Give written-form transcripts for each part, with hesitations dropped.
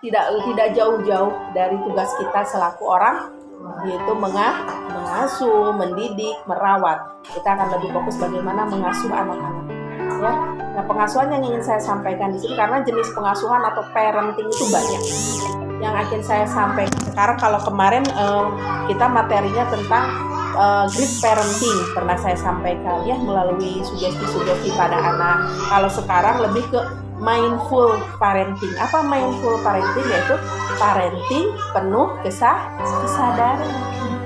Tidak jauh-jauh dari tugas kita selaku orang, yaitu mengasuh, mendidik, merawat. Kita akan lebih fokus bagaimana mengasuh anak-anak. Ya, nah pengasuhan yang ingin saya sampaikan di sini karena jenis pengasuhan atau parenting itu banyak. Yang akan saya sampaikan sekarang, kalau kemarin kita materinya tentang great parenting pernah saya sampaikan ya melalui sugesti-sugesti pada anak. Kalau sekarang lebih ke mindful parenting. Apa mindful parenting? Yaitu parenting penuh kesadaran.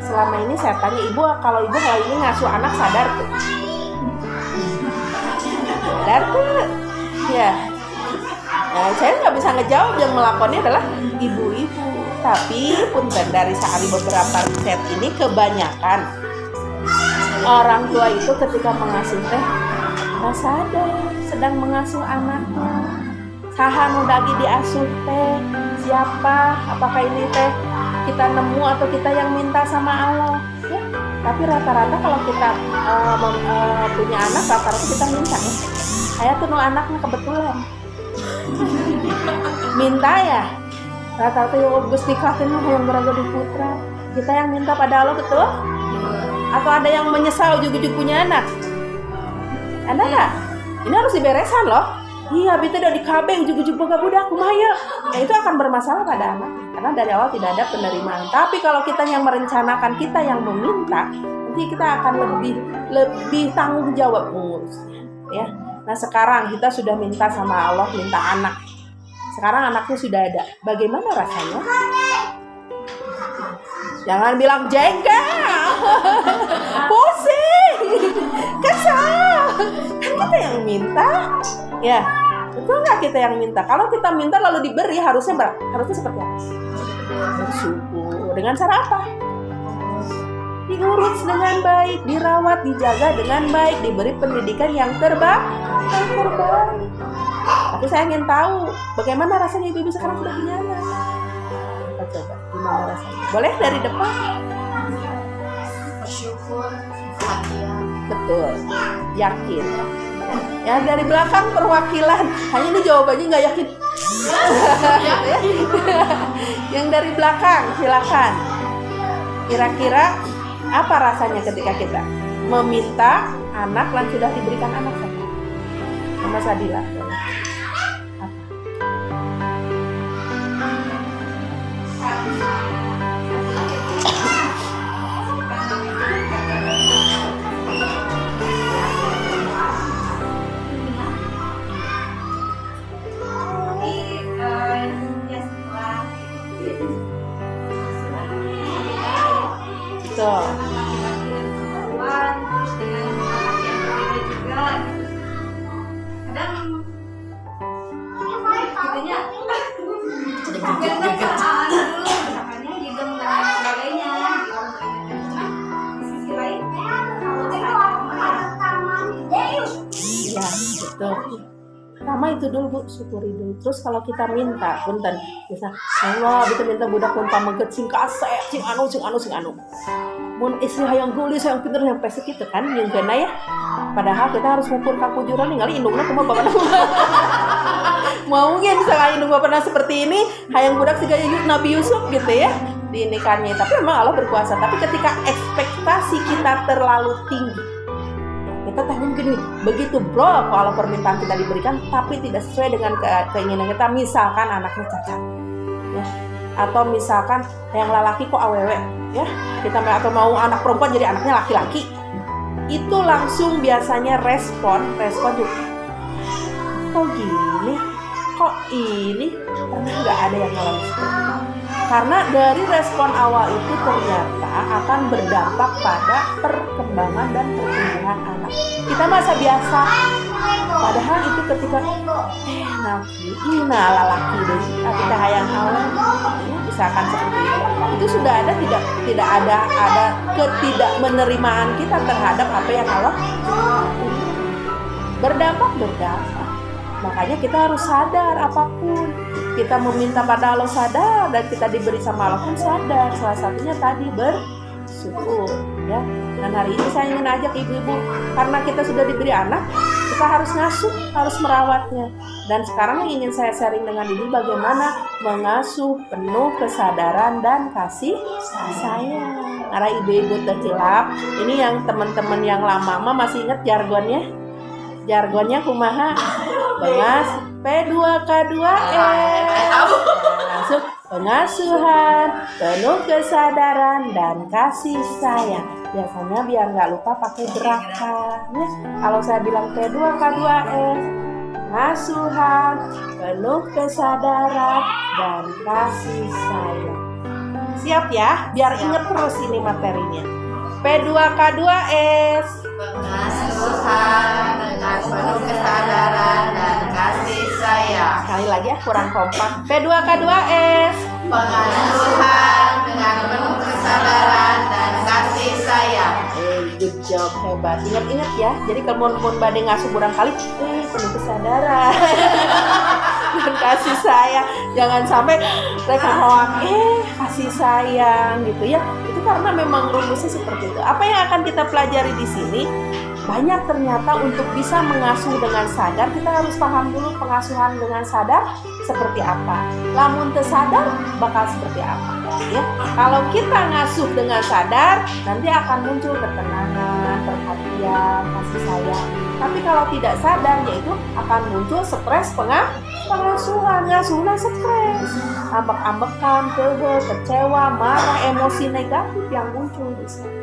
Selama ini saya tanya ibu, kalau ibu hari ini ngasuh anak sadar tuh? Sadar tuh? Ya. Nah, saya nggak bisa ngejawab, yang melakukannya adalah ibu-ibu. Tapi punten dari saat beberapa riset ini kebanyakan orang tua itu ketika mengasuh teh nggak sadar sedang mengasuh anaknya. Saha nu dagi diasuh teh siapa? Apakah ini teh kita nemu atau kita yang minta sama Allah? Ya. Tapi rata-rata kalau kita punya anak, rata-rata kita minta ya. Saya tuh anaknya kebetulan minta ya. Rata-rata yang Gusti Kafin yang berada di putra. Kita yang minta pada Allah, betul? Atau ada yang menyesal juga punya anak? Ada nggak? Ini harus diberesan loh. Iya, bita udah dikabeng juga boga budak kumaya. Nah itu akan bermasalah pada anak. Karena dari awal tidak ada penerimaan. Tapi kalau kita yang merencanakan, kita yang meminta, nanti kita akan lebih tanggung jawab mengurusnya. Ya. Nah sekarang kita sudah minta sama Allah, minta anak. Sekarang anaknya sudah ada. Bagaimana rasanya? Jangan bilang jengkel, pusing, kesal. Kan kita yang minta, ya betul nggak kita yang minta? Kalau kita minta lalu diberi, harusnya seperti apa? Bersyukur. Dengan cara apa? Diurus dengan baik, dirawat, dijaga dengan baik, diberi pendidikan yang terbaik. Tapi saya ingin tahu bagaimana rasanya ibu-ibu sekarang sudah punya anak. Kita coba gimana rasanya. Boleh dari depan? Bersyukur, bahagia. Betul, yakin. Ya dari belakang perwakilan. Hanya ini jawabannya nggak yakin. Yang dari belakang silakan. Kira-kira apa rasanya ketika kita meminta anak dan sudah diberikan anak saja? Sama Sadila. Betul. Pertama itu dulu Bu, syukuri dulu. Terus kalau kita minta, punten, bisa Allah kita minta budak pun pameget sing kasep, sing anu. Mun istri hayang gulis, hayang pinter, hayang pesek gitu kan, yang kena ya. Padahal kita harus ngukur kakujuran ningali indungna kumaha bapak. Maunya misalnya indung bapak seperti ini, hayang budak siga Nabi Yusuf gitu ya di nikahnya. Tapi memang Allah berkuasa. Tapi ketika ekspektasi kita terlalu tinggi, kita tahu gini, begitu bro kalau permintaan kita diberikan tapi tidak sesuai dengan keinginan kita, misalkan anaknya cacat ya, atau misalkan yang laki kok awewe ya, kita atau mau anak perempuan jadi anaknya laki-laki, itu langsung biasanya respon juga, kok gini, kok ini, pernah nggak ada yang ngalamin seperti itu? Karena dari respon awal itu ternyata akan berdampak pada perkembangan dan pertumbuhan anak. Kita masa biasa, padahal itu ketika lalaki deh, kita hayang awal, misalkan seperti itu sudah ada tidak ada ketidakmenerimaan kita terhadap apa yang Allah berdampak. Makanya kita harus sadar apapun kita meminta pada Allah, sadar, dan kita diberi sama Allah pun sadar. Salah satunya tadi bersyukur ya. Dan hari ini saya ingin ajak ibu-ibu, karena kita sudah diberi anak, kita kita harus ngasuh, harus merawatnya. Dan sekarang yang ingin saya sharing dengan Ibu bagaimana mengasuh penuh kesadaran dan kasih sayang. Karena ibu-ibu tercilap, ini yang teman-teman yang lama masih ingat jargonnya? Jargonnya kumaha? P2K2S. Masuk pengasuhan, penuh kesadaran dan kasih sayang. Biasanya biar nggak lupa pakai beraka. Ya, kalau saya bilang P2K2S, pengasuhan, penuh kesadaran dan kasih sayang. Siap ya? Biar inget terus ini materinya. P2K2S, Pengasuhan dengan penuh kesadaran dan kasih sayang. sekali lagi ya, kurang kompak. P2K2S, Pengasuhan dengan penuh kesadaran dan kasih sayang. good job, hebat. Ingat-ingat ya. Jadi kalau mau badai ngasuh barangkali, penuh kesadaran dan kasih sayang. Jangan sampai mereka hoak, kasih sayang gitu ya. Itu karena memang rumusnya seperti itu. Apa yang akan kita pelajari di sini? Banyak ternyata untuk bisa mengasuh dengan sadar, kita harus paham dulu pengasuhan dengan sadar seperti apa. Lamun tersadar bakal seperti apa. Ya, kalau kita ngasuh dengan sadar, nanti akan muncul ketenangan, perhatian, kasih sayang. Tapi kalau tidak sadar, yaitu akan muncul stres pengasuhan, ngasuhnya stres, ambek-ambekan, kecewa, marah, emosi negatif yang muncul di sana.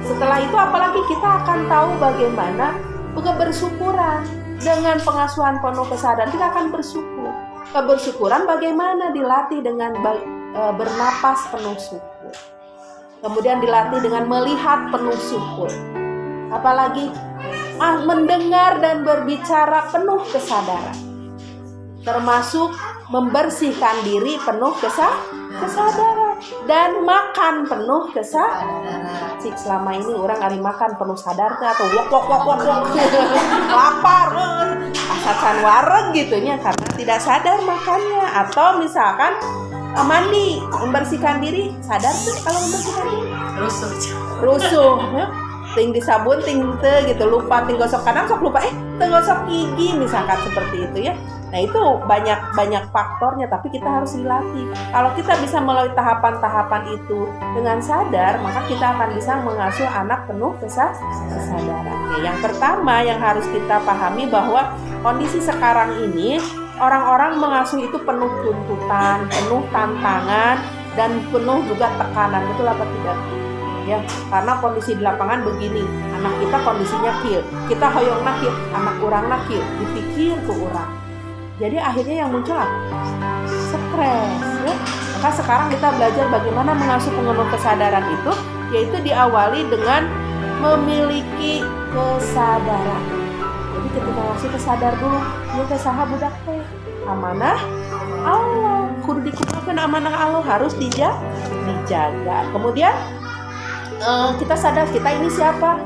Setelah itu apalagi kita akan tahu bagaimana kebersyukuran dengan pengasuhan penuh kesadaran. Kita akan bersyukur. Kebersyukuran bagaimana dilatih dengan bernapas penuh syukur. Kemudian dilatih dengan melihat penuh syukur. Apalagi mendengar dan berbicara penuh kesadaran. Termasuk membersihkan diri penuh kesadaran dan makan penuh kesadaran. Cik selama ini orang kali makan penuh sadar atau wok lapar, asacan wareg gitunya karena tidak sadar makannya. Atau misalkan mandi, membersihkan diri, sadar tuh kalau membersihkan diri rusuh ya. Ting disabun, ting gitu, lupa ting gosok kadang sok lupa gosok gigi misalkan seperti itu ya. Nah itu banyak faktornya, tapi kita harus dilatih. Kalau kita bisa melalui tahapan-tahapan itu dengan sadar, maka kita akan bisa mengasuh anak penuh kesadaran. Yang pertama yang harus kita pahami bahwa kondisi sekarang ini orang-orang mengasuh itu penuh tuntutan, penuh tantangan, dan penuh juga tekanan. Betul apa tidak? Ya, karena kondisi di lapangan begini, anak kita kondisinya kieu, kita hoyong kieu, anak urang kieu, dipikir ke urang. Jadi akhirnya yang muncul apa? Stres ya. Maka sekarang kita belajar bagaimana mengasuh penuh kesadaran itu, yaitu diawali dengan memiliki kesadaran. Jadi ketika masih kesadar dulu, dia kesaha budak teh. Amanah Allah, kudu dikumpulkan amanah Allah, harus dijaga. Kemudian kita sadar kita ini siapa?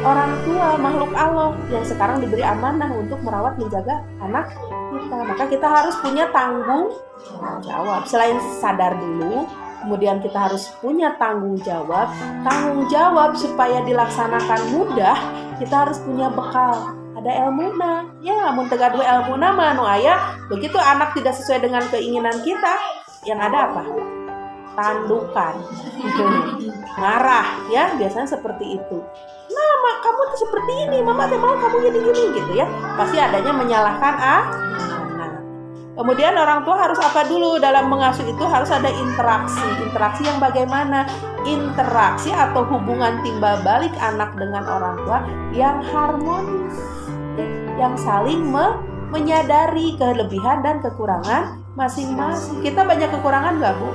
Orang tua, makhluk Allah yang sekarang diberi amanah untuk merawat menjaga anak kita. Maka kita harus punya tanggung jawab. Selain sadar dulu, kemudian kita harus punya tanggung jawab. Tanggung jawab supaya dilaksanakan mudah, kita harus punya bekal. Ada ilmuna. Ya, mun teu gaduh ilmuna mah nu aya, begitu anak tidak sesuai dengan keinginan kita, yang ada apa? Tandukan, marah, ya biasanya seperti itu. Nah, kamu tuh seperti ini, mama tuh mau kamu gini gitu ya. Pasti adanya menyalahkan anak. Kemudian orang tua harus apa dulu dalam mengasuh itu? Harus ada interaksi yang bagaimana? Interaksi atau hubungan timbal balik anak dengan orang tua yang harmonis, yang saling menyadari kelebihan dan kekurangan masing-masing. Kita banyak kekurangan nggak, Bu?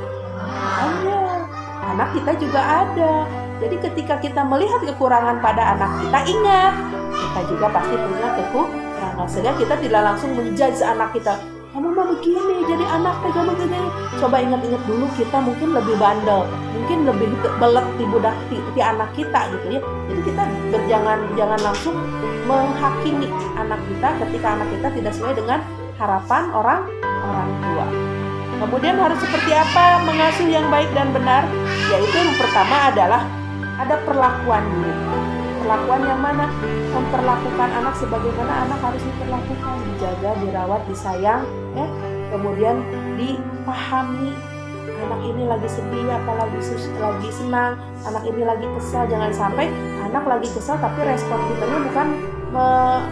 Ada. Anak kita juga ada. Jadi ketika kita melihat kekurangan pada anak kita, ingat kita juga pasti punya kekurangan. Sehingga kita tidak langsung menjudge anak kita. Kamu mah begini, jadi anak tega begini. Coba ingat-ingat dulu, kita mungkin lebih bandel, mungkin lebih belet di budak di anak kita gitu ya. Jadi kita jangan langsung menghakimi anak kita ketika anak kita tidak sesuai dengan harapan orang tua. Kemudian harus seperti apa mengasuh yang baik dan benar? Yaitu yang pertama adalah ada perlakuan dulu. Perlakuan yang mana? Memperlakukan anak sebagaimana anak harus diperlakukan, dijaga, dirawat, disayang, ya. Kemudian dipahami, anak ini lagi sedih, apalagi lagi senang, anak ini lagi kesal. Jangan sampai anak lagi kesal tapi respon kita bukan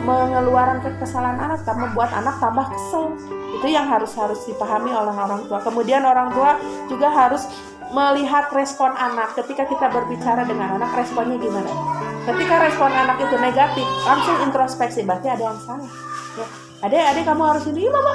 mengeluarkan kesalahan anak, tapi membuat anak tambah kesel. Itu yang harus dipahami oleh orang tua. Kemudian orang tua juga harus melihat respon anak. Ketika kita berbicara dengan anak, responnya gimana? Ketika respon anak itu negatif, langsung introspeksi, berarti ada yang salah. Ya. Adik kamu harus ini, mama.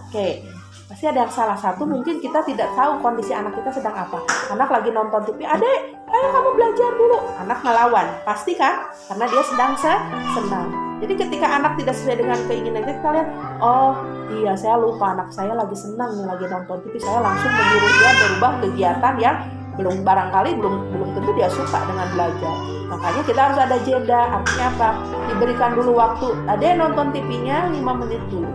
Oke, pasti ada yang salah. Satu, mungkin kita tidak tahu kondisi anak kita sedang apa. Anak lagi nonton TV, adik, ayo kamu belajar dulu. Anak ngelawan, pasti kan? Karena dia sedang senang. Jadi ketika anak tidak sesuai dengan keinginan kita lihat, oh iya saya lupa anak saya lagi senang nih, lagi nonton TV, saya langsung menyuruh dia berubah kegiatan yang barangkali belum tentu dia suka dengan belajar. Makanya kita harus ada jeda. Artinya apa? Diberikan dulu waktu. Ada yang nonton TV-nya 5 menit dulu,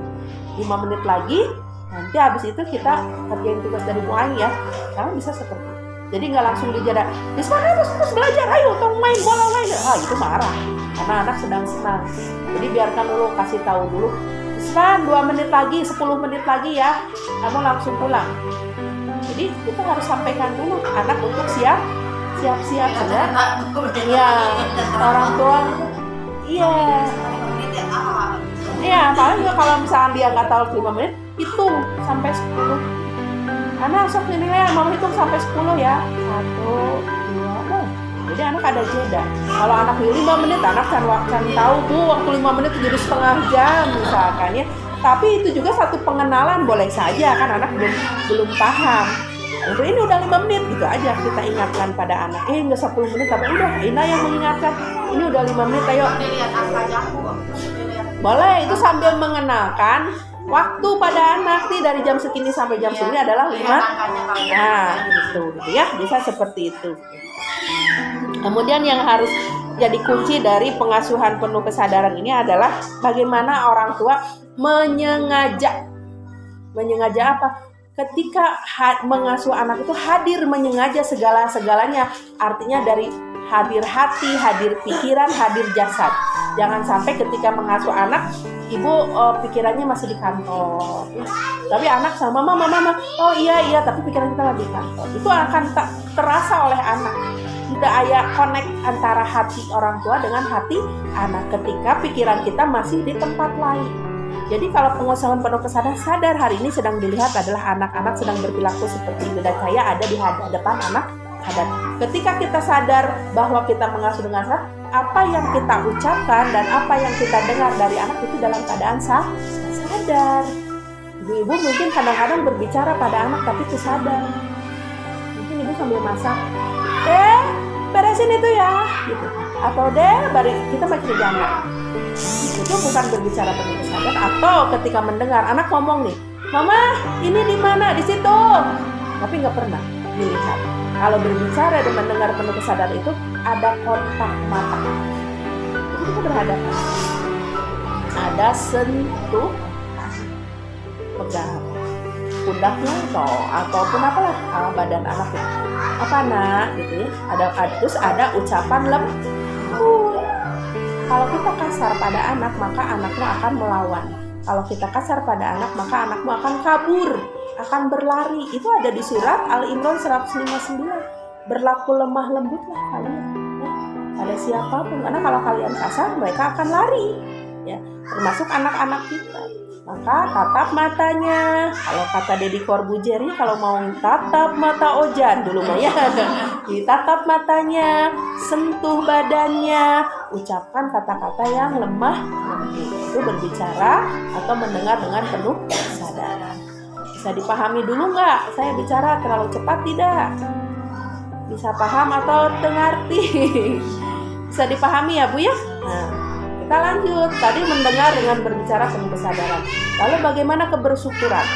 5 menit lagi, nanti habis itu kita kerjain tugas dari mulai ya. Karena bisa seperti itu. Jadi nggak langsung dijeda. Risman terus belajar, ayo tong main bola main. Itu marah. Karena anak sedang senang. Jadi biarkan dulu, kasih tahu dulu. Risman 2 menit lagi, 10 menit lagi ya. Kamu langsung pulang. Jadi kita harus sampaikan dulu anak untuk siap ya. Iya, orang tua. Iya, paling kalau misalnya dia nggak tahu 5 menit, hitung sampai 10. Anak sok nilai, mama hitung sampai 10 ya. 1, 2, jadi anak ada jeda. Kalau anak 5 menit, anak kan tahu tuh waktu 5 menit jadi setengah jam misalkan ya. Tapi itu juga satu pengenalan, boleh saja kan anak belum paham. Untuk ini udah 5 menit, gitu aja kita ingatkan pada anak. Nggak 10 menit, tapi udah Ina yang mengingatkan. Ini udah 5 menit, ayo. Boleh, itu sambil mengenalkan waktu pada anak nih dari jam segini sampai jam segini adalah 5. Nah, gitu ya, bisa seperti itu. Kemudian yang harus jadi kunci dari pengasuhan penuh kesadaran ini adalah bagaimana orang tua menyengaja apa? Ketika mengasuh anak itu hadir menyengaja segala-segalanya. Artinya dari hadir hati, hadir pikiran, hadir jasad. Jangan sampai ketika mengasuh anak, ibu pikirannya masih di kantor. Tapi anak sama mama, oh iya, tapi pikiran kita lagi di kantor. Itu akan tak terasa oleh anak. Tidak ada connect antara hati orang tua dengan hati anak ketika pikiran kita masih di tempat lain. Jadi kalau pengasuhan penuh kesadaran, sadar hari ini sedang dilihat adalah anak-anak sedang berperilaku seperti ini dan saya ada di hadapan anak sadar. Ketika kita sadar bahwa kita mengasuh dengan sadar, apa yang kita ucapkan dan apa yang kita dengar dari anak itu dalam keadaan sadar. Ibu mungkin kadang-kadang berbicara pada anak tapi itu sadar. Mungkin ibu sambil masak, beresin itu ya, gitu. Atau kita masih jalan. Itu bukan berbicara penuh kesadaran. Atau ketika mendengar anak ngomong nih, mama ini di mana, di situ, tapi nggak pernah dilihat. Kalau berbicara dan mendengar penuh kesadaran itu ada kontak mata. Jadi kita berhadapan. Ada sentuh, pegang pundaknya ataupun apalah badan anak itu. Apa nak, gitu ya. Terus ada ucapan lembut. Kalau kita kasar pada anak, maka anakmu akan melawan. Kalau kita kasar pada anak, maka anakmu akan kabur, akan berlari. Itu ada di surat Al-Imran 159. Berlaku lemah lembutlah kalian. Ya. Pada siapapun. Karena kalau kalian kasar, mereka akan lari. Ya. Termasuk anak-anak kita. Maka tatap matanya. Kalau kata Deddy Corbuzier, kalau mau tatap mata Ojan dulu mah ya. Ditatap matanya, sentuh badannya, ucapkan kata-kata yang lemah lembut. Itu berbicara atau mendengar dengan penuh kesadaran. Bisa dipahami dulu nggak? Saya bicara terlalu cepat tidak? Bisa paham atau dengarti? Bisa dipahami ya Bu ya? Nah, kita lanjut. Tadi mendengar dengan berbicara penuh kesadaran. Lalu bagaimana kebersyukuran?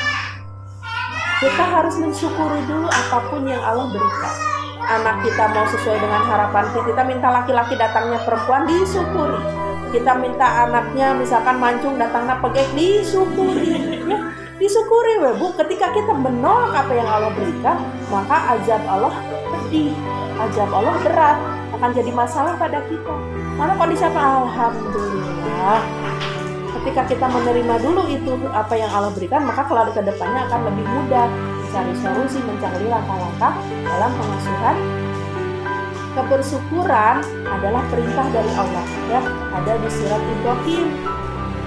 Kita harus mensyukuri dulu apapun yang Allah berikan. Anak kita mau sesuai dengan harapan kita minta laki-laki datangnya perempuan, disyukuri. Kita minta anaknya misalkan mancung datangnya pegek, disyukuri. Ya, disyukuri Bu. Ketika kita menolak apa yang Allah berikan, maka azab Allah pedih, azab Allah berat. akan jadi masalah pada kita. Mana kondisi apa? Alhamdulillah. Ketika kita menerima dulu itu apa yang Allah berikan, maka kalau ke depannya akan lebih mudah mencari solusi, mencari langkah-langkah dalam pengasuhan. Kebersyukuran adalah perintah dari Allah, ya, ada di surat Ibrahim.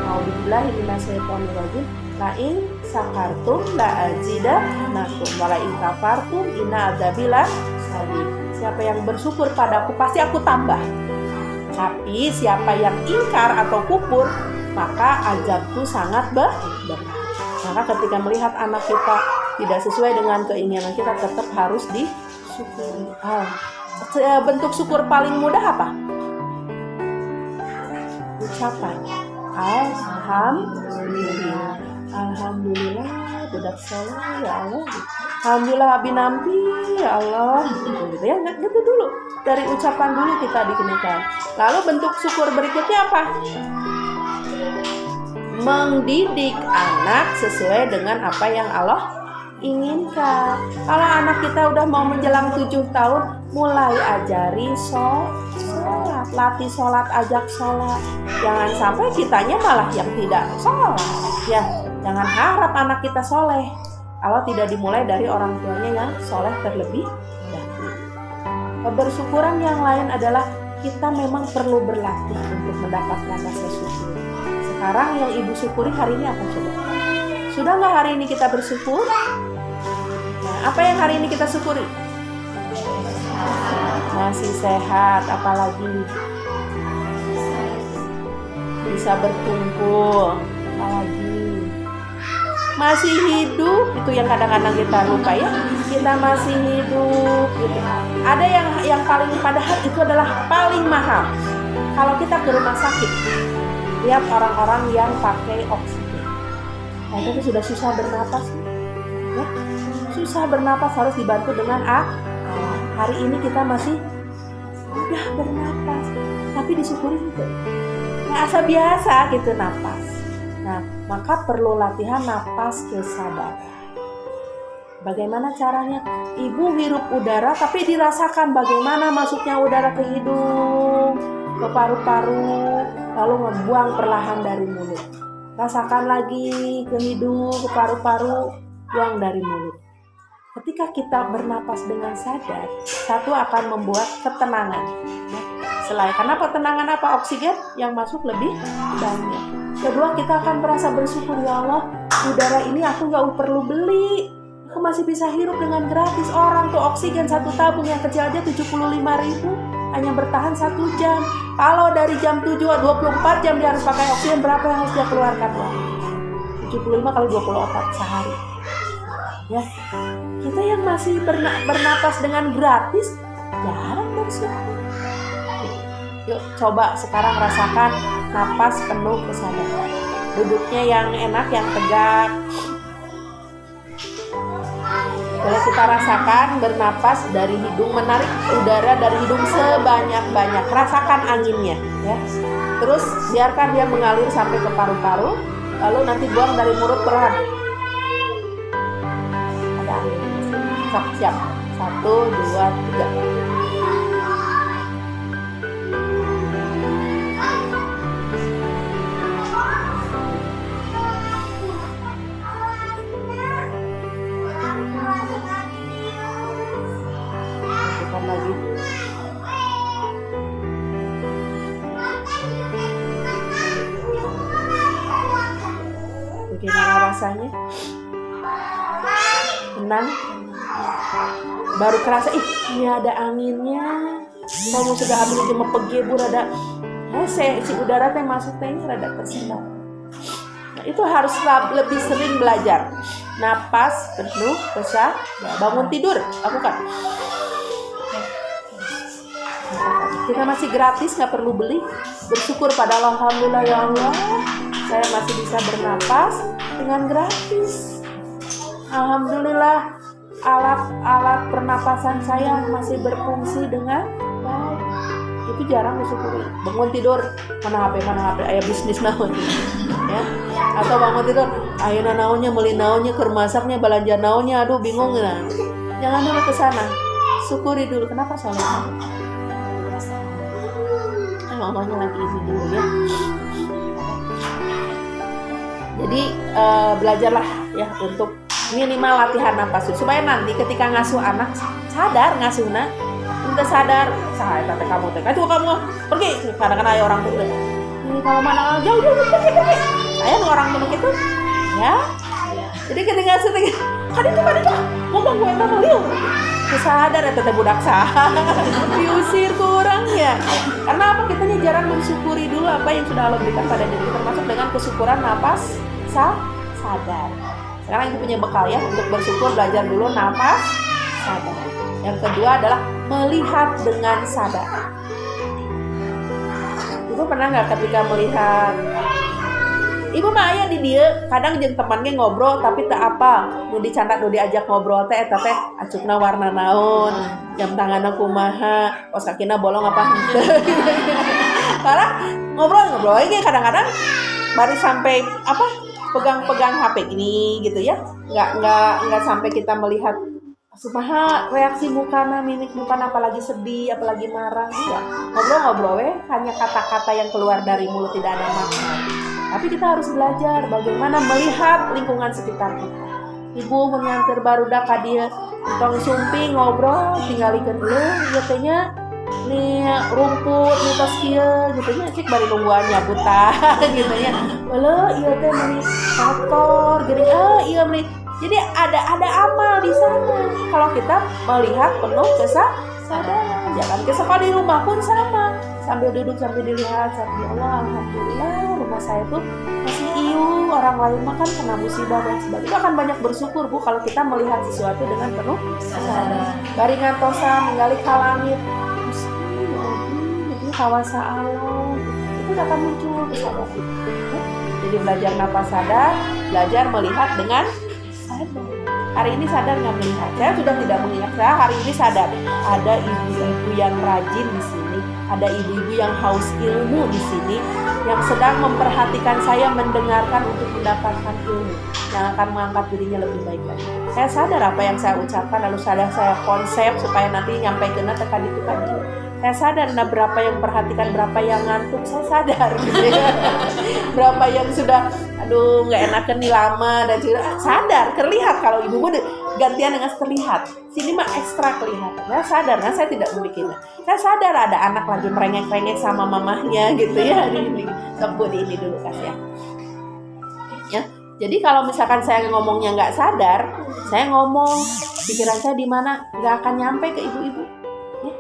A'udzubillahi minasyaitonirrajim. La in sakartum la azidannakum wa la in kafartum inna adzabi lasyadid. Siapa yang bersyukur padaku pasti aku tambah. Tapi siapa yang ingkar atau kufur, maka azabku sangat berat. Maka ketika melihat anak kita tidak sesuai dengan keinginan kita, tetap harus disyukuri. Bentuk syukur paling mudah apa? Ucapan Alhamdulillah. Alhamdulillah budak saya ya Allah. Alhamdulillah abi nampi ya Allah. Gitu ya, gitu dulu. Dari ucapan dulu kita dikenakan. Lalu bentuk syukur berikutnya apa? Mendidik anak sesuai dengan apa yang Allah inginkan. Kalau anak kita udah mau menjelang 7 tahun, mulai ajari sholat, latih sholat, ajak sholat. Jangan sampai kitanya malah yang tidak sholat. Ya, jangan harap anak kita soleh kalau tidak dimulai dari orang tuanya yang soleh terlebih dahulu. Kebersyukuran yang lain adalah kita memang perlu berlatih untuk mendapatkan rasa syukur. Sekarang yang ibu syukuri hari ini apa coba? Sudah nggak hari ini kita bersyukur? Nah, apa yang hari ini kita syukuri? Masih sehat, apalagi bisa berkumpul, apalagi masih hidup. Itu yang kadang-kadang kita lupa ya. Kita masih hidup gitu. Ada yang paling padahal itu adalah paling mahal. Kalau kita ke rumah sakit, lihat orang-orang yang pakai oksigen. Nah, itu sudah susah bernapas. Ya? Susah bernapas, harus dibantu dengan hari ini kita masih udah bernapas, tapi disyukuri gitu. Nah, asa biasa gitu napas. Nah, maka perlu latihan napas kesadaran. Bagaimana caranya? Ibu hirup udara tapi dirasakan bagaimana masuknya udara ke hidung, ke paru-paru, lalu ngebuang perlahan dari mulut. Rasakan lagi ke hidung, ke paru-paru, buang dari mulut. Ketika kita bernapas dengan sadar, satu akan membuat ketenangan. Selain karena ketenangan apa? Oksigen yang masuk lebih banyak. Kedua, kita akan merasa bersyukur, ya Allah, udara ini aku nggak perlu beli. Aku masih bisa hirup dengan gratis. Orang tuh oksigen satu tabung yang kecil aja 75.000, hanya bertahan 1 jam. Kalau dari jam 7 24 jam dia harus pakai oksigen, berapa yang harus dia keluarkan? 75 kali 24 sehari. Ya, kita yang masih bernapas dengan gratis jarang bersyukur. Yuk coba sekarang rasakan napas penuh kesadaran. Duduknya yang enak, yang tegak. Boleh kita rasakan bernapas dari hidung, menarik udara dari hidung sebanyak-banyak. Rasakan anginnya, ya. Terus biarkan dia mengalir sampai ke paru-paru, lalu nanti buang dari mulut perlahan. Ada angin. Sok, siap. 1, 2, 3. Lagi. Bagaimana rasanya? Tenang. Baru kerasa, ini ada anginnya. Kamu sudah ambil cuma pegebur ada. Si udara teh masuk teh ini rada tersendat. Nah, itu harus lebih sering belajar. Napas penuh, kesah, bangun tidur, lakukan. Kita masih gratis, nggak perlu beli. Bersyukur pada Allah, alhamdulillah ya Allah, saya masih bisa bernapas dengan gratis. Alhamdulillah, alat pernapasan saya masih berfungsi dengan baik. Itu jarang disyukuri. Bangun tidur, mana HP, ayah bisnis naon, ya. Atau bangun tidur, ayah naonnya, beli naonnya, keur masaknya, belanja naonnya, aduh bingung nah. Jangan dulu ke sana. Syukuri dulu, kenapa soleh? mamanya lagi ini dulu ya. Jadi belajarlah ya untuk minimal latihan napas supaya nanti ketika ngasuh anak sadar ngasuhna, kita sadar saya kata kamu teh itu kamu pergi kadang-kadang ada orang tuh ini kalau mana jauh pergi saya orang tuh gitu ya. Jadi ketika ngasuh teh kan itu ngomong gue tak liur sadar ya teteh budak sah diusir kurang ya. Karena apa, kitanya jarang mensyukuri dulu apa yang sudah Allah berikan pada diri kita, termasuk dengan kesyukuran napas sadar. Sekarang ibu punya bekal ya untuk bersyukur, belajar dulu napas sadar. Yang kedua adalah melihat dengan sadar. Ibu pernah nggak ketika melihat ibu mah aya di dia kadang jeung temannya ngobrol tapi tak apa nu dicandak nu diajak ngobrol teh eta teh acukna warna naon, jam tanganna kumaha, pos kakina bolong apa henteu. Karena ngobrol ge kadang-kadang baru sampai apa pegang-pegang HP ini gitu ya. Enggak sampai kita melihat sumaha reaksi mukana, mimik mukana, apalagi sedih, apalagi marah. Enggak. Ngobrol-ngobrol hanya kata-kata yang keluar dari mulut tidak ada makna. Tapi kita harus belajar bagaimana melihat lingkungan sekitar kita. Ibu menyantir barudak ka dieu tong sumpi ngobrol tinggalikeun eueuh ieu teh nya nih rumput nih tos kieu gitu nya cik bari nungguan nyabut tah gitu nya. Heuh ieu teh meuni kotor geuning ieu meuni. Jadi ada amal di sana. Kalau kita melihat penuh kesadaran, jangan kesal di rumah pun sama. Sambil duduk sambil dilihat, sambil Allah alhamdulillah rumah saya tuh masih iu, orang lain makan kena musibah dan sebagainya. Itu akan banyak bersyukur Bu kalau kita melihat sesuatu dengan penuh kesadaran. Baringan tosa menggali ka langit, itu kawasa Allah, itu akan muncul kesadaran. Jadi belajar napas sadar, belajar melihat dengan sadar. Hari ini sadar nggak melihat? Saya sudah tidak mengingat. Saya hari ini sadar ada ibu-ibu yang rajin di sini, ada ibu-ibu yang haus ilmu di sini, yang sedang memperhatikan saya, mendengarkan untuk mendapatkan ilmu yang akan mengangkat dirinya lebih baik lagi. Saya sadar apa yang saya ucapkan, lalu saya konsep supaya nanti nyampe kena tekan itu kan. Saya sadar berapa yang perhatikan, berapa yang ngantuk, saya sadar gitu ya. Berapa yang sudah aduh nggak enakan nih lama dan juga sadar, terlihat kalau ibu gantian dengan terlihat. Sini mah ekstra kelihatan. Saya sadar, saya tidak memikirnya. Saya sadar ada anak lagi merengek-rengek sama mamahnya gitu ya. Ini sebut ini dulu kasih ya. Jadi kalau misalkan saya ngomongnya nggak sadar, saya ngomong pikiran saya di mana nggak akan nyampe ke ibu-ibu.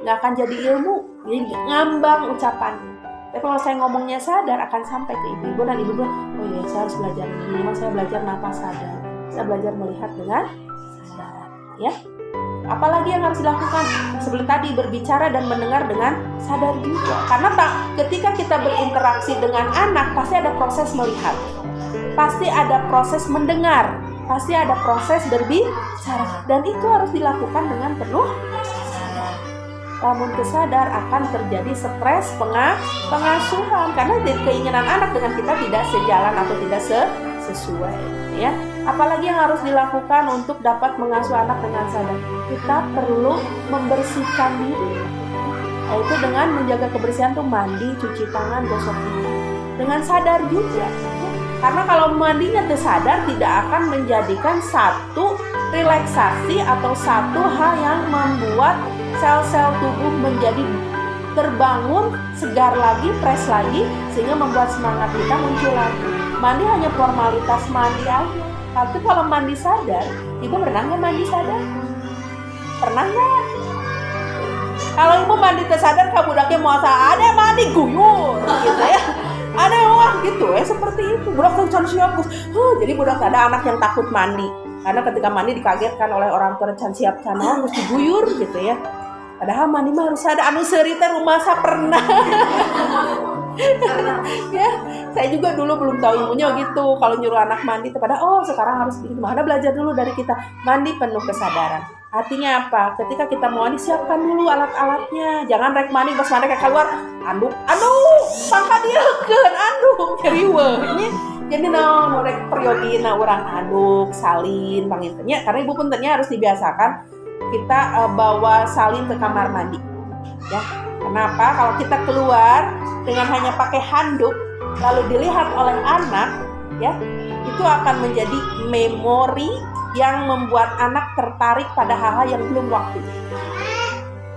Nggak akan jadi ilmu, jadi ngambang ucapannya. Tapi kalau saya ngomongnya sadar akan sampai ke ibu-ibu dan ibu bilang, oh iya saya harus belajar minimal saya belajar napas sadar, saya belajar melihat dengan sadar, ya. Apalagi yang harus dilakukan sebelum tadi berbicara dan mendengar dengan sadar juga. Karena ketika kita berinteraksi dengan anak pasti ada proses melihat, pasti ada proses mendengar, pasti ada proses berbicara dan itu harus dilakukan dengan penuh. Namun kesadar akan terjadi stres pengasuhan karena keinginan anak dengan kita tidak sejalan atau tidak sesuai ya. Apalagi yang harus dilakukan untuk dapat mengasuh anak dengan sadar, kita perlu membersihkan diri, yaitu dengan menjaga kebersihan tuh mandi, cuci tangan, gosok gigi dengan sadar juga. Karena kalau mandinya tersadar tidak akan menjadikan satu relaksasi atau satu hal yang membuat sel-sel tubuh menjadi terbangun, segar lagi, fresh lagi, sehingga membuat semangat kita muncul lagi. Mandi hanya formalitas mandi aja. Tapi kalau mandi sadar, ibu pernah nggak mandi sadar? Pernah nggak? Kalau ibu mandi tersadar, kabudaknya mau ada mandi guyur, gitu ya. Ada wah gitu seperti itu. Budak rencana siap, jadi budak ada anak yang takut mandi. Karena ketika mandi dikagetkan oleh orang tua rencana siap sana harus diguyur gitu ya. Padahal mandi mah harus ada anu seuri teh rumah saya pernah. Ya, saya juga dulu belum tahu ilmunya gitu. Kalau nyuruh anak mandi pada sekarang harus begini. Mana belajar dulu dari kita mandi penuh kesadaran. Artinya apa? Ketika kita mau mandi siapkan dulu alat-alatnya. Jangan rek mandi pas mandi kayak keluar anduk. Aduh, sangka dia keun anduk keriweuh. Ini jadi norek periodina orang aduk, salin, pangintennya. Karena ibu pun ternyata harus dibiasakan kita bawa salin ke kamar mandi. Ya, Kenapa? Kalau kita keluar dengan hanya pakai handuk lalu dilihat oleh anak, ya, itu akan menjadi memori yang membuat anak tertarik pada hal-hal yang belum waktunya.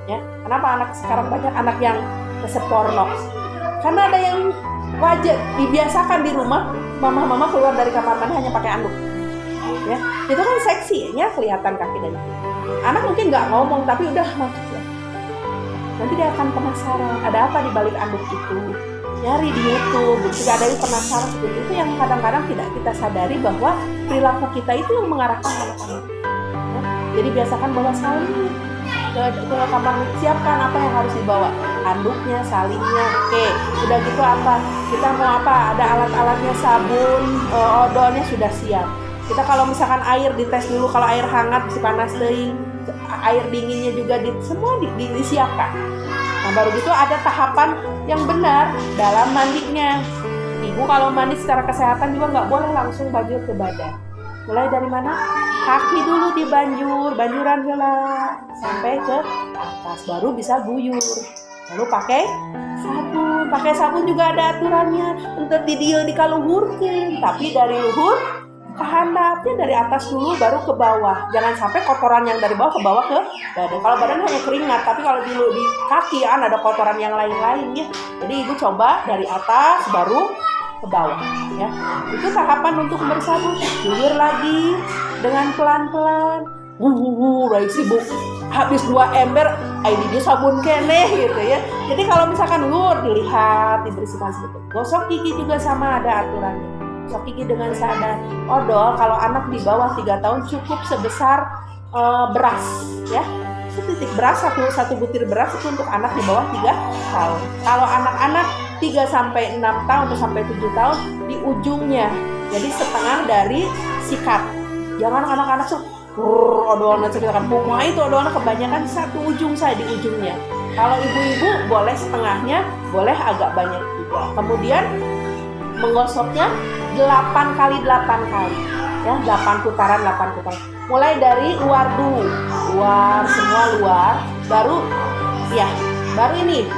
Ya, kenapa anak sekarang banyak anak yang resep porno? Karena ada yang wajar dibiasakan di rumah, mama keluar dari kamar mandi hanya pakai anduk. Ya, itu kan seksi ya, kelihatan kaki dan kaki. Anak mungkin nggak ngomong tapi udah masuk ya. Nanti dia akan penasaran ada apa di balik anduk itu. Nyari di YouTube, jika ada yang penasaran seperti itu yang kadang-kadang tidak kita sadari bahwa perilaku kita itu yang mengarahkan anak-anak. Ya, jadi biasakan bawa salin ke kamar, siapkan apa yang harus dibawa, anduknya, salinnya, oke. Udah gitu apa? Kita mau apa? Ada alat-alatnya, sabun, odolnya sudah siap. Kita kalau misalkan air dites dulu, kalau air hangat si panas teuing, air dinginnya juga semua disiapkan. Nah baru gitu ada tahapan yang benar dalam mandinya. Ibu kalau mandi secara kesehatan juga nggak boleh langsung banjur ke badan. Mulai dari mana? Kaki dulu banjuran gelap sampai ke atas, baru bisa guyur. Lalu pakai sabun juga ada aturannya. Untuk dia dikaluhurkeun, tapi dari luhur ke handapnya, dari atas dulu baru ke bawah. Jangan sampai kotoran yang dari bawah ke bawah ke badan. Kalau badan hanya keringat, tapi kalau di kaki kan ada kotoran yang lain-lain ya. Jadi ibu coba dari atas baru ke bawah ya. Itu tahapan untuk bersabun. Guyur lagi dengan pelan-pelan. Baik sibuk. Habis 2 ember, dia sabun keneh gitu ya. Jadi kalau misalkan dilihat, dibersihkan sedikit. Gosok gigi juga sama ada aturannya. Gosok gigi dengan sadar. Odol kalau anak di bawah 3 tahun cukup sebesar beras ya. Setitik beras, satu butir beras itu untuk anak di bawah 3 tahun. Kalau anak-anak 3 sampai 6 tahun atau sampai 7 tahun di ujungnya. Jadi setengah dari sikat. Jangan anak-anak odolnya ceritakan bunga itu odolnya kebanyakan satu ujung saya di ujungnya. Kalau ibu-ibu boleh setengahnya, boleh agak banyak juga. Kemudian menggosoknya 8 kali ya, 8 putaran. Mulai dari luar dulu, luar, baru ini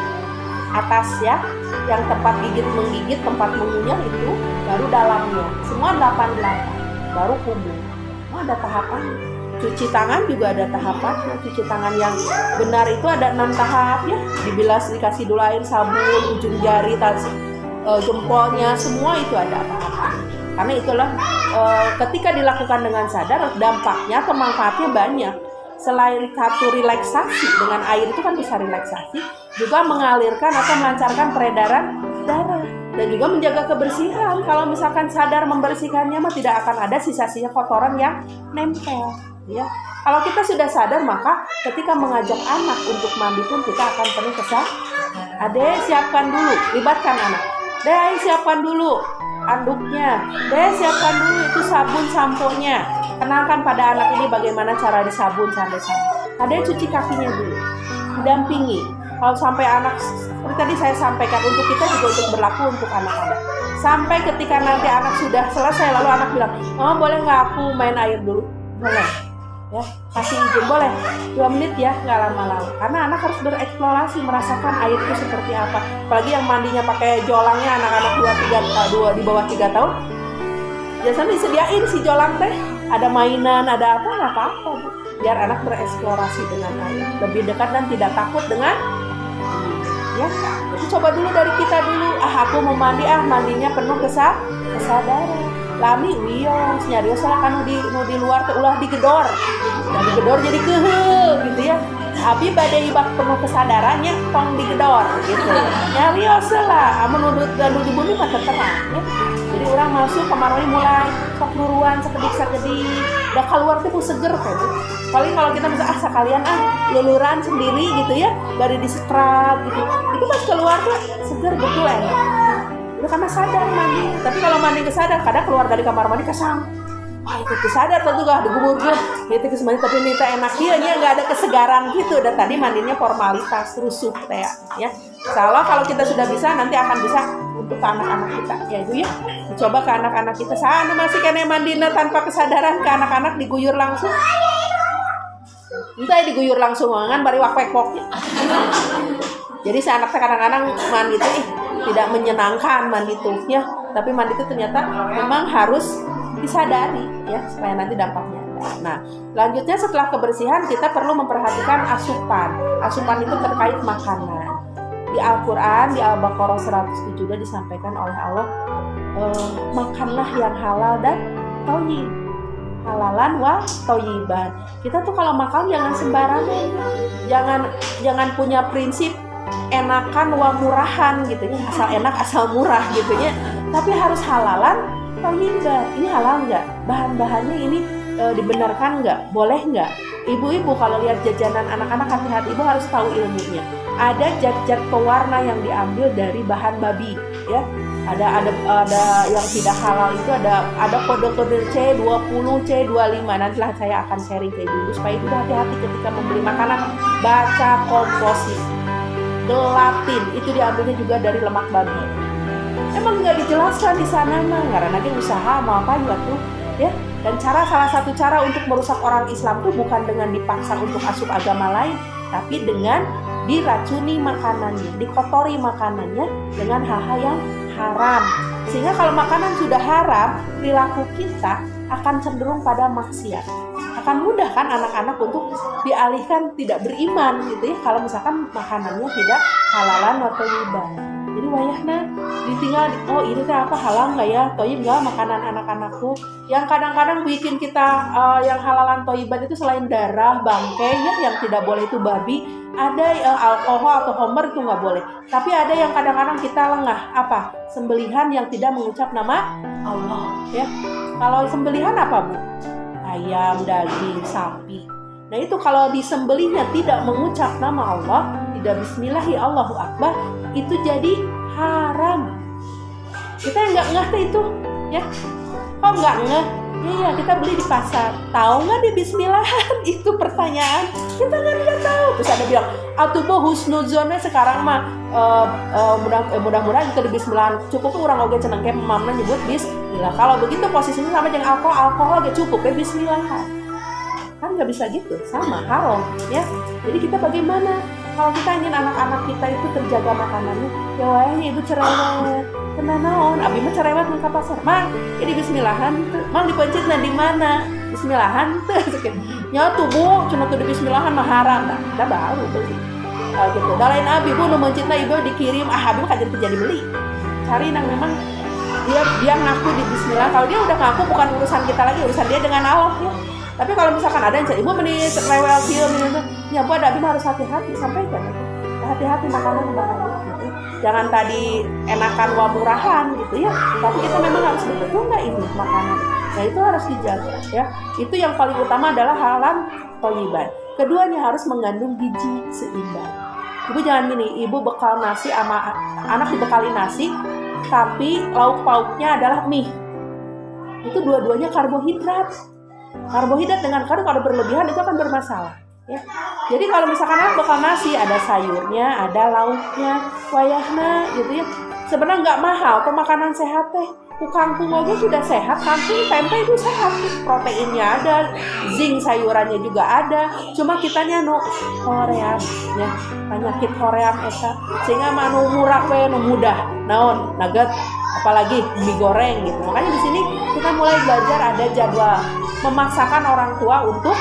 atas ya, yang tempat menggigit, tempat mengunyah itu, baru dalamnya, semua 8, baru kubu. Ada tahapan. Cuci tangan juga ada tahapan. Cuci tangan yang benar itu ada 6 tahap ya. Dibilas, dikasih dulu air, sabun, ujung jari, jempolnya, semua itu ada tahapan. Karena itulah ketika dilakukan dengan sadar, dampaknya atau manfaatnya banyak. Selain satu relaksasi dengan air itu kan bisa relaksasi, juga mengalirkan atau melancarkan peredaran darah. Dan juga menjaga kebersihan. Kalau misalkan sadar membersihkannya mah tidak akan ada sisa-sisa kotoran yang nempel ya. Kalau kita sudah sadar, maka ketika mengajak anak untuk mandi pun kita akan penuh kesadaran. Adek siapkan dulu, libatkan anak. Dek siapkan dulu anduknya. Dek siapkan dulu itu sabun samponya. Kenalkan pada anak ini bagaimana cara disabun sampai. Adek cuci kakinya dulu. Didampingi. Kalau sampai anak, seperti tadi saya sampaikan, untuk kita juga untuk berlaku untuk anak-anak. Sampai ketika nanti anak sudah selesai, lalu anak bilang, "Mama boleh nggak aku main air dulu?" Boleh. Ya, kasih izin, boleh 2 menit ya, nggak lama-lama. Karena anak harus bereksplorasi, merasakan air itu seperti apa. Apalagi yang mandinya pakai jolangnya, anak-anak 2 di bawah 3 tahun, biasanya disediain si jolang teh, ada mainan, ada apa, nggak apa-apa. Biar anak bereksplorasi dengan air, lebih dekat dan tidak takut dengan ya. Jadi coba dulu dari kita dulu. Aku mau mandi, mandinya penuh kesadaran. Lami wios nyarios lah kan di luar teh ulah digedor. Nah digedor jadi keheul gitu ya. Abi badai bak penuh kesadarannya tong digedor gitu. Nyarios lah, amun nu di bumi mah terang ya. Jadi orang masuk kamar mandi mulai sok nuruan sakedik. Udah keluar tuh seger teh. Paling kalau kita bisa sekalian luluran sendiri gitu ya, bari disetrap gitu. Itu pas keluar tuh seger betul enak. Udah karena sadar mandi. Tapi kalau mandi kesadar, kadang keluar dari kamar mandi kesang. Wah itu kesadar tentu gak digubur gue. Itu kesempatan tapi minta enak dia nggak ada kesegaran gitu. Dan tadi mandinya formalitas, rusuh teh ya. Insyaallah kalau kita sudah bisa, nanti akan bisa untuk ke anak-anak kita ya ibu ya. Coba ke anak-anak kita sana masih kena mandina tanpa kesadaran, ke anak-anak diguyur langsung. Entah diguyur langsung kan bari wak poknya. Jadi si anak kadang-kadang mandi itu tidak menyenangkan mandi itu ya, tapi mandi itu ternyata memang harus disadari ya supaya nanti dampaknya ada. Nah, lanjutnya setelah kebersihan kita perlu memperhatikan asupan. Asupan itu terkait makanan. Di Al-Quran, di Al-Baqarah 172 disampaikan oleh Allah, makanlah yang halal dan thayyib. Halalan wa thayyiban. Kita tuh kalau makan jangan sembarangan. Jangan punya prinsip enakan wa murahan gitu ya, asal enak asal murah gitu ya. Tapi harus halalan thayyiban. Ini halal nggak? Bahan-bahannya ini dibenarkan nggak? Boleh nggak? Ibu-ibu kalau lihat jajanan anak-anak, hati-hati, ibu harus tahu ilmunya. Ada zat-zat pewarna yang diambil dari bahan babi ya. Ada yang tidak halal itu ada kode-kode C20, C25. Nantilah saya akan sharing ke ibu supaya ibu hati-hati ketika membeli makanan. Baca komposisi, gelatin itu diambilnya juga dari lemak babi. Emang nggak dijelaskan di sana mah, karena dia usaha mau apa juga tuh ya. Dan salah satu cara untuk merusak orang Islam tuh bukan dengan dipaksa untuk asup agama lain, tapi dengan diracuni makanannya, dikotori makanannya dengan hal-hal yang haram. Sehingga kalau makanan sudah haram, perilaku kita akan cenderung pada maksiat. Akan mudah kan anak-anak untuk dialihkan tidak beriman gitu ya, kalau misalkan makanannya tidak halalan atau thayyiban. Jadi wayahna ditinggal, oh ini teh apa halal nggak ya, thayyib nggak makanan anak-anakku. Yang kadang-kadang bikin kita yang halalan thayyiban itu selain darah, bangkai ya, yang tidak boleh itu babi. Ada alkohol atau homer itu nggak boleh. Tapi ada yang kadang-kadang kita lengah, apa? Sembelihan yang tidak mengucap nama Allah ya. Kalau sembelihan apa Bu? Ayam, daging, sapi. Nah itu kalau disembelihnya tidak mengucap nama Allah, tidak bismillahi Allahu Akbar, itu jadi haram. Kita nggak ngeh itu ya. Kok nggak ngeh? Iya, kita beli di pasar. Tahu nggak di bismillahan? Itu pertanyaan. Kita nggak tahu. Terus ada bilang, atubo husnuzonnya sekarang mah mudah-mudahan kita di bismillahan. Cukup orang oke ceneng kayak mamna nyebut bismillah. Kalau begitu posisinya sama dengan alkohol aja cukup ya bismillahan. Kan nggak bisa gitu, sama haram ya. Jadi kita bagaimana? Kalau kita ingin anak-anak kita itu terjaga makanannya, ya wayahnya ibu cerewet. Kena naon, abi mah cerewet ke pasar. Mang, ini bismillahan tuh. Mang dipencetna di mana? Bismillahan tuh. Nya tuh Bu, cuma tuh di bismillahan mah haram. Nah, kita baru beli. Gitu. Da lain abi Bu nu mencetna ibu dikirim, abi mah kajen jadi beli. Cari nang memang dia ngaku di bismillah. Kalau dia udah ngaku bukan urusan kita lagi, urusan dia dengan Allah ya. Tapi kalau misalkan ada yang ibu menit rewel kieu gitu, ya Bu ada abi harus hati-hati, sampaikan itu. Hati-hati makanan bahaya gitu. Jangan tadi enakan wa murahan gitu ya. Tapi kita memang harus betul nggak ini makanan. Nah itu harus dijaga ya. Itu yang paling utama adalah halalan thayyiban. Keduanya harus mengandung gizi seimbang. Ibu jangan gini, ibu bekal nasi sama anak dibekali nasi, tapi lauk pauknya adalah mie. Itu dua-duanya karbohidrat. Karbohidrat dengan kalau berlebihan itu akan bermasalah ya. Jadi kalau misalkan anak bakal nasi ada sayurnya, ada lauknya, wayahna gitu ya. Sebenarnya nggak mahal, makanan sehat teh. Kangkung aja sudah sehat, kangkung tempe itu sehat, proteinnya ada, zinc sayurannya juga ada. Cuma kitanya hoream ya, penyakit hoream eta. Sehingga manu murah we nu mudah. Naon, nugget, apalagi mie goreng gitu. Makanya di sini kita mulai belajar ada jadwal memaksakan orang tua untuk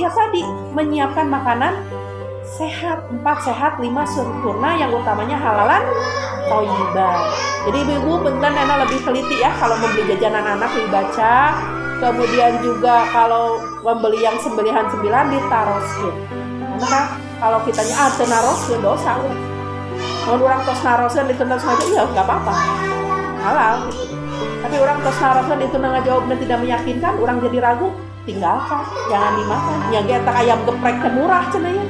ya tadi menyiapkan makanan sehat, 4 sehat, 5 sempurna, yang utamanya halalan thayyiban. Jadi ibu-ibu beneran Nena lebih teliti ya kalau membeli jajanan anak, dibaca. Kemudian juga kalau membeli yang sembelihan-sembelihan ditarosin. Karena kan kalau kitanya teu naroskeun dosa. Kalau orang tos naroskeun ditunda sengaja ya enggak apa-apa. Halal gitu. Tapi orang tos naroskeun itu ngajawabna tidak meyakinkan, orang jadi ragu, tinggalkan, jangan dimakan. Ya eta ayam geprek teh murah cenah ya.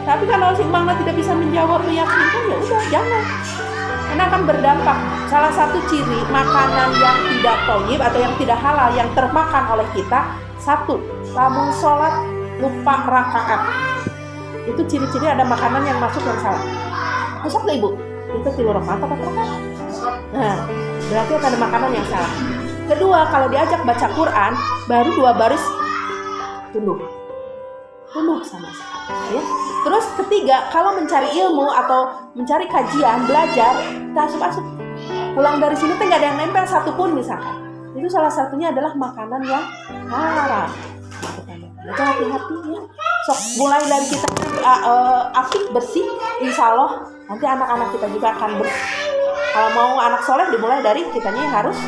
Tapi kalau si mangna tidak bisa menjawab meyakinkan, ya udah jangan. Karena akan berdampak. Salah satu ciri makanan yang tidak thayyib atau yang tidak halal yang termakan oleh kita, satu, lamun sholat lupa rakaat. Itu ciri-ciri ada makanan yang masuk yang salah. Masuk nggak ibu? Itu 3 rakaat atau 4 rakaat? Nah, berarti ada makanan yang salah. Kedua, kalau diajak baca Quran, baru 2 baris tunduk. penuh sama sekali ya. Terus ketiga, kalau mencari ilmu atau mencari kajian, belajar, kita asup-asup. Pulang dari sini nggak ada yang nempel satupun misalkan. Itu salah satunya adalah makanan yang haram. Itu hati-hati ya. Sok mulai dari kita apik bersih, insya Allah nanti anak-anak kita juga akan bersih. Kalau mau anak soleh dimulai dari kitanya yang harus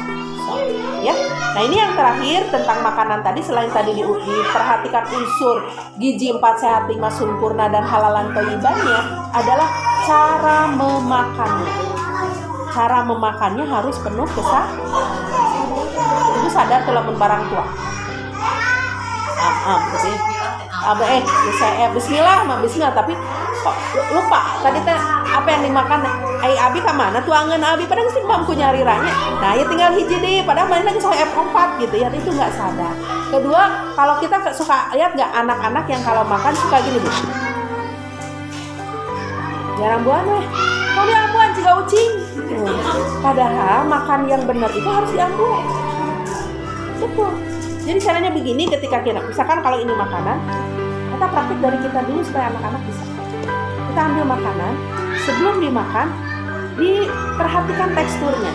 soleh ya. Nah ini yang terakhir tentang makanan tadi, selain tadi diperhatikan unsur gizi 4 sehat 5 sempurna dan halalan thayyibannya, adalah cara memakannya. Cara memakannya harus penuh kesadaran. Itu sadar telah barang tua. Bismillah, tapi kok lupa tadi teh apa yang dimakan. Abi kemana tuangan abi padahal sih mampu nyari ranya. Nah ya tinggal hiji deh, padahal mana lagi saya F4 gitu ya, itu nggak sadar. Kedua, kalau kita suka lihat nggak anak-anak yang kalau makan suka gini Bu, jarang buan kalau diambuan jika ucing. Padahal makan yang benar itu harus diambuan. Betul. Jadi caranya begini, ketika kita misalkan kalau ini makanan, kita praktik dari kita dulu supaya anak-anak bisa. Kita ambil makanan, sebelum dimakan diperhatikan teksturnya,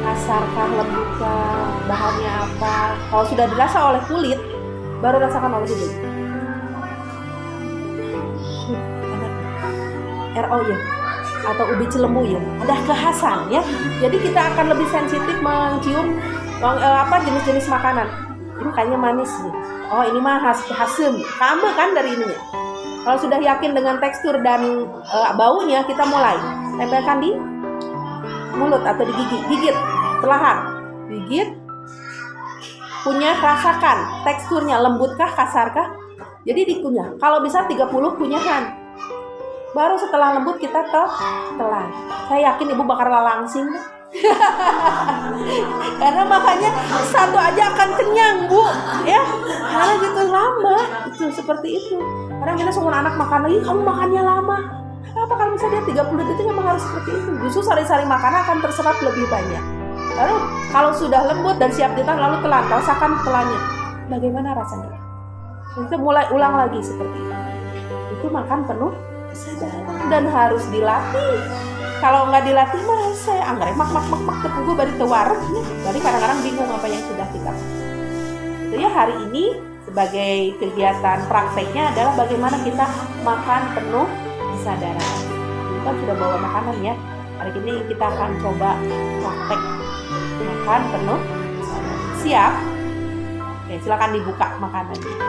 kasarkah, lembutkah, bahannya apa. Kalau sudah dirasa oleh kulit, baru rasakan oleh hidung. RO ya, atau ubi cilembu ya, ada kekhasan ya. Jadi kita akan lebih sensitif mencium jenis-jenis makanan. Ini kayaknya manis nih. Oh ini mah asem. Kamu kan dari ini ya. Kalau sudah yakin dengan tekstur dan baunya, kita mulai tempelkan di mulut atau di gigi. Gigit perlahan. Gigit. Rasakan teksturnya, lembutkah, kasarkah. Jadi dikunyah. Kalau bisa 30 kunyahan. Baru setelah lembut kita telan. Saya yakin ibu bakal langsing. Karena makanya satu aja akan kenyang Bu ya, karena gitu lama itu seperti itu. Kadang kita semua anak makan lagi, kamu makannya lama. Apa kalau misalnya dia 30 detik memang harus seperti itu. Justru sari-sari makanan akan terserap lebih banyak. Lalu kalau sudah lembut dan siap ditelan lalu telan, rasakan telannya. Bagaimana rasanya? Kita mulai ulang lagi seperti itu. Itu makan penuh kesadaran dan harus dilatih. Kalau nggak dilatih mah saya anggrek mak tepungku bari tewar. Jadi kadang-kadang bingung apa yang sudah kita. Itu ya hari ini sebagai kegiatan prakteknya adalah bagaimana kita makan penuh kesadaran. Kita sudah bawa makanan ya. Hari ini kita akan coba praktek makan penuh kesadaran. Siap? Oke, silakan dibuka makanannya.